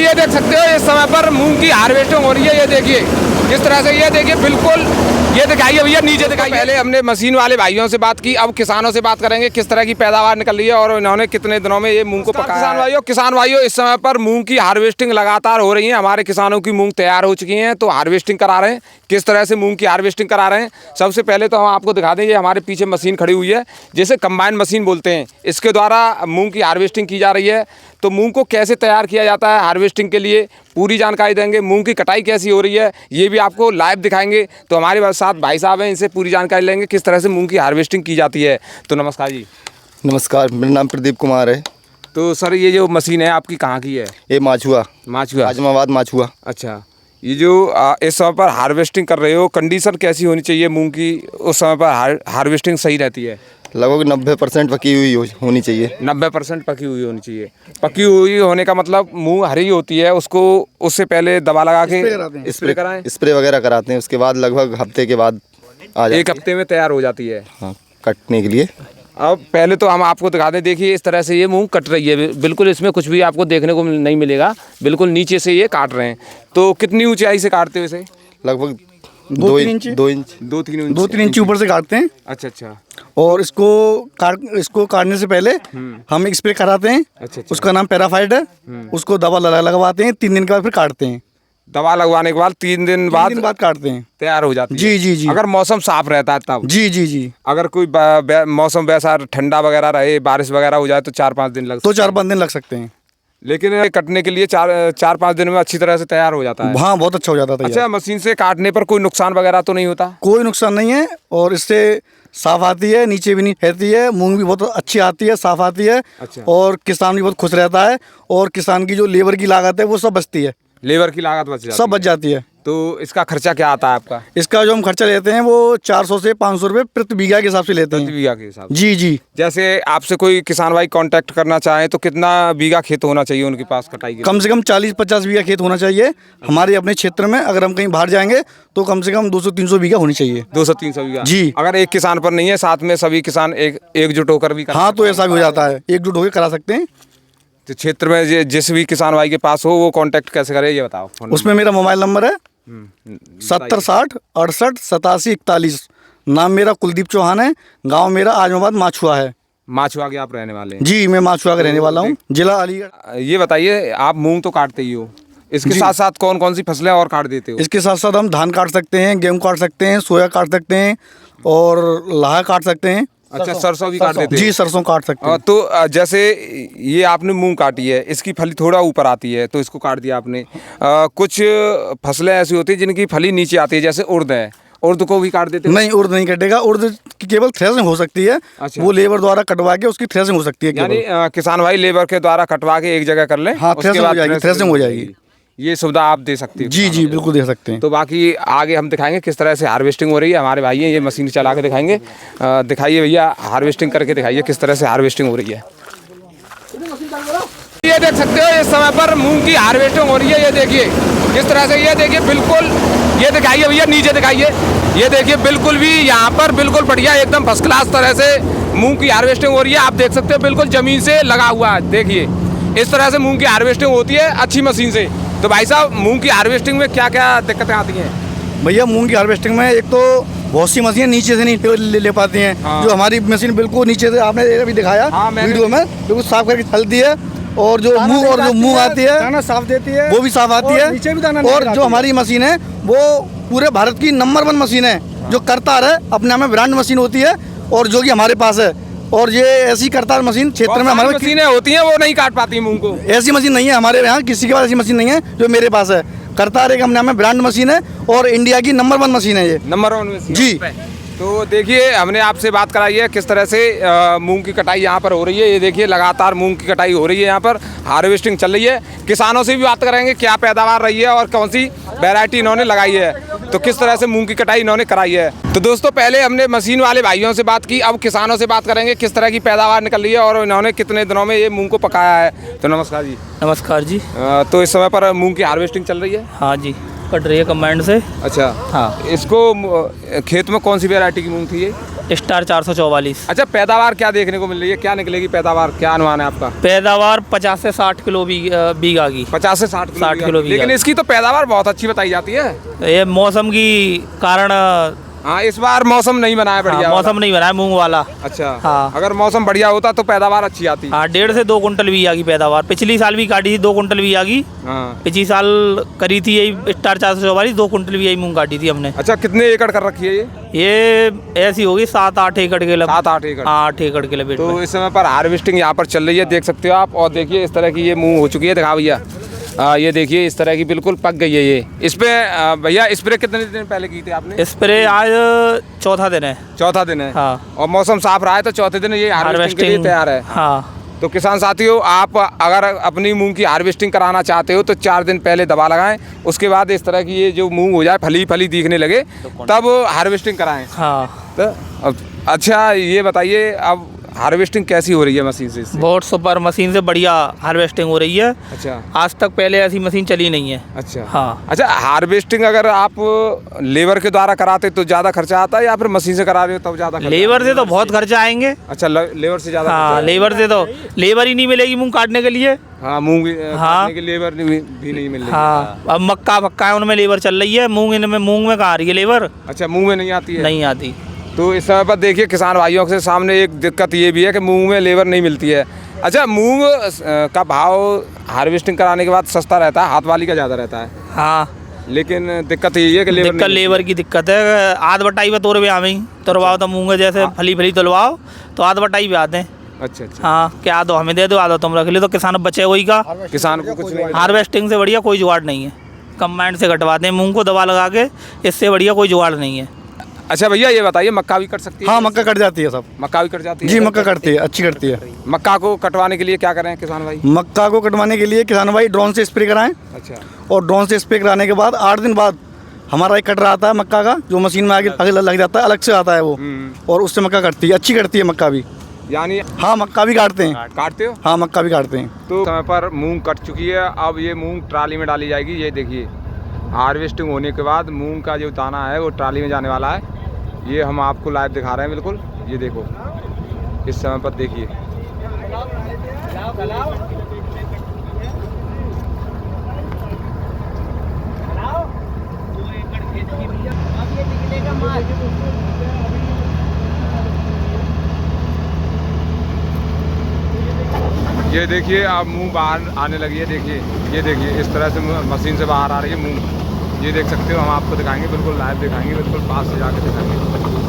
ये देख सकते हो इस समय पर मूंग की हार्वेस्टिंग हो रही है। ये देखिए किस तरह से, ये देखिए बिल्कुल, ये दिखाइए भैया नीचे दिखाइए। पहले हमने मशीन वाले भाइयों से बात की, अब किसानों से बात करेंगे किस तरह की पैदावार निकल रही है और इन्होंने कितने दिनों में ये मूंग को पकाया। किसान भाइयों इस समय पर मूंग की हार्वेस्टिंग लगातार हो रही है। हमारे किसानों की मूंग तैयार हो चुकी है, तो हार्वेस्टिंग करा रहे हैं। किस तरह से मूंग की हार्वेस्टिंग करा रहे हैं, सबसे पहले तो हम आपको दिखा दें। ये हमारे पीछे मशीन खड़ी हुई है, जिसे कंबाइन मशीन बोलते हैं। इसके द्वारा मूंग की हार्वेस्टिंग की जा रही है। तो मूंग को कैसे तैयार किया जाता है हार्वेस्टिंग के लिए पूरी जानकारी देंगे। मूंग की कटाई कैसी हो रही है ये भी आपको लाइव दिखाएंगे। तो हमारे साथ भाई साहब हैं, इनसे पूरी जानकारी लेंगे किस तरह से मूंग की हार्वेस्टिंग की जाती है। तो नमस्कार जी। नमस्कार, मेरा नाम प्रदीप कुमार है। तो सर ये जो मशीन है आपकी कहाँ की है? ये माछुआ आजमाबाद माछुआ। अच्छा, ये जो इस समय पर हार्वेस्टिंग कर रहे हो, कंडीशन कैसी होनी चाहिए मूंग की उस समय पर हार्वेस्टिंग सही रहती है? लगभग 90% पकी हुई होनी चाहिए। 90% पकी हुई होनी चाहिए। पकी हुई होने का मतलब मूंग हरी होती है, उसको उससे पहले दवा लगा के स्प्रे कराएं, स्प्रे वगैरह कराते हैं। उसके बाद लगभग हफ्ते के बाद आ जाती है। 1 हफ्ते में तैयार हो जाती है। हाँ, कटने के लिए। अब पहले तो हम आपको दिखा दें। देखिए इस तरह से ये मूंग कट रही है, बिल्कुल इसमें कुछ भी आपको देखने को नहीं मिलेगा। बिल्कुल नीचे से ये काट रहे हैं। तो कितनी ऊंचाई से काटते हो इसे? लगभग 2 इंच 2-3 इंच ऊपर से काटते हैं। अच्छा। और इसको काटने से पहले हम एक स्प्रे कराते हैं। अच्छा। उसका नाम पैराफाइट है। उसको दवा लगवाते हैं। 3 दिन के बाद फिर काटते हैं। दवा लगवाने के बाद 3 दिन बाद काटते हैं, तैयार हो जाती है। जी। अगर मौसम साफ रहता है तब? जी। अगर कोई मौसम वैसा ठंडा वगैरह रहे, बारिश वगैरह हो जाए तो 4-5 दिन लग 4-5 दिन लग सकते हैं। लेकिन कटने के लिए 4-5 दिन में अच्छी तरह से तैयार हो जाता है। हाँ, बहुत अच्छा हो जाता है। अच्छा, मशीन से काटने पर कोई नुकसान वगैरह तो नहीं होता? कोई नुकसान नहीं है, और इससे साफ आती है, नीचे भी नहीं रहती है। मूंग भी बहुत अच्छी आती है, साफ आती है। अच्छा। और किसान भी बहुत खुश रहता है, और किसान की जो लेबर की लागत है वो सब बचती है। लेबर की लागत सब बच जाती है। तो इसका खर्चा क्या आता है आपका? इसका जो हम खर्चा लेते हैं वो 400 से 500 रुपये प्रति बीघा के हिसाब से लेते हैं। प्रति बीघा के हिसाब? जी। जैसे आपसे कोई किसान भाई कांटेक्ट करना चाहे तो कितना बीघा खेत होना चाहिए उनके पास कटाई के? कम से कम 40-50 बीघा खेत होना चाहिए हमारे अपने क्षेत्र में। अगर हम कहीं बाहर जाएंगे तो कम से कम 200-300 बीघा होनी चाहिए। 200-300 बीघा जी। अगर एक किसान पर नहीं है, साथ में सभी किसान एकजुट होकर भी हाँ, तो ऐसा भी हो जाता है, एकजुट होकर करा सकते हैं। तो क्षेत्र में जिस भी किसान भाई के पास हो वो कांटेक्ट कैसे करे ये बताओ। उसमें मेरा मोबाइल नंबर है 70 60 68 87 41। नाम मेरा कुलदीप चौहान है। गांव मेरा आजमाबाद माछुआ है। माछुआ के आप रहने वाले हैं? जी, मैं माछुआ का रहने वाला हूँ, जिला अलीगढ़। ये बताइए, आप मूंग तो काटते ही हो, इसके साथ साथ कौन कौन सी फसलें और काट देते हो? इसके साथ साथ हम धान काट सकते हैं, गेहूँ काट सकते हैं, सोया काट सकते हैं, और लाहा काट सकते हैं। अच्छा, सरसों भी काट देते हो? जी, सरसों काट सकते हैं। तो जैसे ये आपने मूंग काटी है, इसकी फली थोड़ा ऊपर आती है तो इसको काट दिया आपने। कुछ फसलें ऐसी होती है जिनकी फली नीचे आती है, जैसे उड़द है, उड़द को भी काट देते हैं? नहीं, उड़द नहीं कटेगा। उड़द की केवल थ्रेसिंग हो सकती है। अच्छा। वो लेबर द्वारा कटवा के उसकी थ्रेसिंग हो सकती है। यानी किसान भाई लेबर के द्वारा कटवा के एक जगह कर ले। हाँ, थ्रेसिंग हो जाएगी। ये सुविधा आप दे सकते हो? जी, बिल्कुल दे सकते हैं। तो बाकी आगे हम दिखाएंगे किस तरह से हार्वेस्टिंग हो रही है। हमारे भाई हैं, ये मशीन चला के दिखाएंगे। दिखाइए भैया, हार्वेस्टिंग करके दिखाइए किस तरह से हार्वेस्टिंग हो रही है। ये देख सकते हो इस समय पर मूंग की हार्वेस्टिंग हो रही है। ये देखिए किस तरह से, ये देखिए बिल्कुल, ये दिखाइए भैया नीचे दिखाइए। ये देखिए बिल्कुल भी यहाँ पर बिल्कुल बढ़िया एकदम फर्स्ट क्लास तरह से मूंग की हार्वेस्टिंग हो रही है। आप देख सकते हो बिल्कुल जमीन से लगा हुआ है। देखिए इस तरह से मूंग की हार्वेस्टिंग होती है अच्छी मशीन से। तो भाई साहब, मूंग की हार्वेस्टिंग में क्या क्या दिक्कतें आती हैं? भैया, मूंग की हार्वेस्टिंग में एक तो बहुत सी मशीनें नीचे से नहीं ले पाती हैं। हाँ। जो हमारी मशीन बिल्कुल नीचे से, आपने अभी दिखाया वीडियो में, बिल्कुल साफ करके चलती है। और जो मूंग आती है दाना साफ देती है, वो भी साफ आती है। नीचे भी दाना। और जो हमारी मशीन है वो पूरे भारत की नंबर 1 मशीन है। जो करतार है, अपने में ब्रांड मशीन होती है, और जो कि हमारे पास है। और ये ऐसी करतार मशीन क्षेत्र में हमारे मशीनें होती हैं वो नहीं काट पाती मूंग को। ऐसी मशीन नहीं है हमारे यहाँ, किसी के पास ऐसी मशीन नहीं है जो मेरे पास है। करतार एक अपने में ब्रांड मशीन है, और इंडिया की नंबर 1 मशीन है ये। नंबर 1 मशीन जी। तो देखिए, हमने आपसे बात कराई है किस तरह से मूंग की कटाई यहाँ पर हो रही है। ये देखिए लगातार मूंग की कटाई हो रही है, यहाँ पर हार्वेस्टिंग चल रही है। किसानों से भी बात करेंगे क्या पैदावार रही है और कौन सी वैरायटी इन्होंने लगाई है, तो किस तरह से मूंग की कटाई इन्होंने कराई है। तो दोस्तों, पहले हमने मशीन वाले भाइयों से बात की, अब किसानों से बात करेंगे किस तरह की पैदावार निकल रही है और इन्होंने कितने दिनों में ये मूंग को पकाया है। तो नमस्कार जी। नमस्कार जी। तो इस समय पर मूंग की हार्वेस्टिंग चल रही है? हाँ जी, कट रही है कंबाइंड से। अच्छा। हाँ। इसको खेत में कौन सी वैरायटी की मूंग थी ये? स्टार 444। अच्छा, पैदावार क्या देखने को मिल रही है, क्या निकलेगी पैदावार, क्या अनुमान है आपका? पैदावार 50 से 60 किलो बीघा की। 50 से 60 किलो बीघा। लेकिन इसकी तो पैदावार बहुत अच्छी बताई जाती है। ये मौसम की कारण, हाँ, इस बार मौसम नहीं बना है बढ़िया। हाँ, मौसम नहीं बना है मूंग वाला। अच्छा, हाँ। अगर मौसम बढ़िया होता तो पैदावार अच्छी आती। हाँ, 1.5 से 2 कुंटल भी आ गई पैदावार। पिछली साल भी काटी थी, 2 कुंटल भी आ गई। हाँ। पिछली साल करी थी यही स्टार 444, 2 कुंटल भी यही मूंग काटी थी हमने। अच्छा, कितने एकड़ कर रखी है ये ऐसी होगी 7-8 एकड़ के। 7-8 एकड़। 8 एकड़ के लिए। तो इस समय पर हार्वेस्टिंग यहाँ पर चल रही है, देख सकते हो आप। और देखिए इस तरह की ये मूंग हो चुकी है, दिखा भैया। ये देखिए इस तरह की बिल्कुल पक गई है ये। इस पे भैया स्प्रे कितने दिन पहले की थी आपने? स्प्रे आज चौथा दिन है। चौथा दिन है। हाँ। और मौसम साफ रहा है तो चौथे दिन ये हार्वेस्टिंग के लिए तैयार है। हाँ। तो किसान साथियों, आप अगर अपनी मूंग की हार्वेस्टिंग कराना चाहते हो तो 4 दिन पहले दवा लगाएं। उसके बाद इस तरह की ये जो मूंग हो जाए, फली फली दिखने लगे, तब हार्वेस्टिंग कराएं। हाँ। तो अच्छा, ये बताइए अब हार्वेस्टिंग कैसी हो रही है मशीन से? बहुत सुपर, मशीन से बढ़िया हार्वेस्टिंग हो रही है। अच्छा। आज तक पहले ऐसी मशीन चली नहीं है। अच्छा। हाँ। अच्छा, हार्वेस्टिंग अगर आप लेबर के द्वारा कराते तो ज़्यादा खर्चा आता है या फिर मशीन से करा रहे हो तब ज़्यादा? लेबर से तो बहुत खर्चा आएंगे। अच्छा, लेबर से ज़्यादा? हाँ, लेबर से तो लेबर ही नहीं मिलेगी मूंग काटने के लिए। हाँ, मूंग हाँ, काटने के लेबर भी नहीं मिल रही। हाँ, अब मक्का फक्का है, उनमें लेबर चल रही है। मूंग में कहाँ आ रही है लेबर? अच्छा, मूंग में नहीं आती है? नहीं आती। तो इस समय पर देखिए किसान भाइयों के सामने एक दिक्कत ये भी है कि मूंग में लेबर नहीं मिलती है। अच्छा, मूंग का भाव हार्वेस्टिंग कराने के बाद सस्ता रहता है, हाथ वाली का ज़्यादा रहता है। हाँ, लेकिन दिक्कत यही है कि लेबर की दिक्कत है। आध बटाई पे तोड़ भी आ गई, तुलवाओ तो मूंग जैसे फली फली तुलवाओ तो आध बटाई भी आते हैं। अच्छा अच्छा। हाँ, क्या दो हमें दे दो, आधो तुम रख लो, तो किसान बचे वही का। किसान को कुछ नहीं। हार्वेस्टिंग से बढ़िया कोई जुगाड़ नहीं है। कंबाइंड से कटवाते हैं मूंग को दवा लगा के, इससे बढ़िया कोई जुगाड़ नहीं है। अच्छा भैया, ये बताइए मक्का भी कट सकती है? हाँ, मक्का कट जाती है सब। मक्का भी कट जाती है? जी, मक्का कटती है, अच्छी कटती है। मक्का को कटवाने के लिए क्या करें किसान भाई? मक्का को कटवाने के लिए किसान भाई ड्रोन से स्प्रे कराएं। अच्छा। और ड्रोन से स्प्रे कराने के बाद 8 दिन बाद हमारा एक कटरा आता है मक्का का, जो मशीन में आगे लग जाता है, अलग से आता है वो, और उससे मक्का कटती है, अच्छी कटती है मक्का भी। यानी हाँ, मक्का भी काटते हैं। काटते हो? हाँ, मक्का भी काटते हैं। तो समय पर मूंग कट चुकी है, अब ये मूंग ट्राली में डाली जाएगी। ये देखिए, हार्वेस्टिंग होने के बाद मूंग का जो दाना है वो ट्राली में जाने वाला है। ये हम आपको लाइव दिखा रहे हैं बिल्कुल। ये देखो इस समय पर देखिए। ये देखिए अब मूंग बाहर आने लगी है। देखिए, ये देखिए इस तरह से मशीन से बाहर आ रही है मूंग। ये देख सकते हो, हम आपको दिखाएंगे, बिल्कुल लाइव दिखाएंगे, बिल्कुल पास से जाकर दिखाएंगे।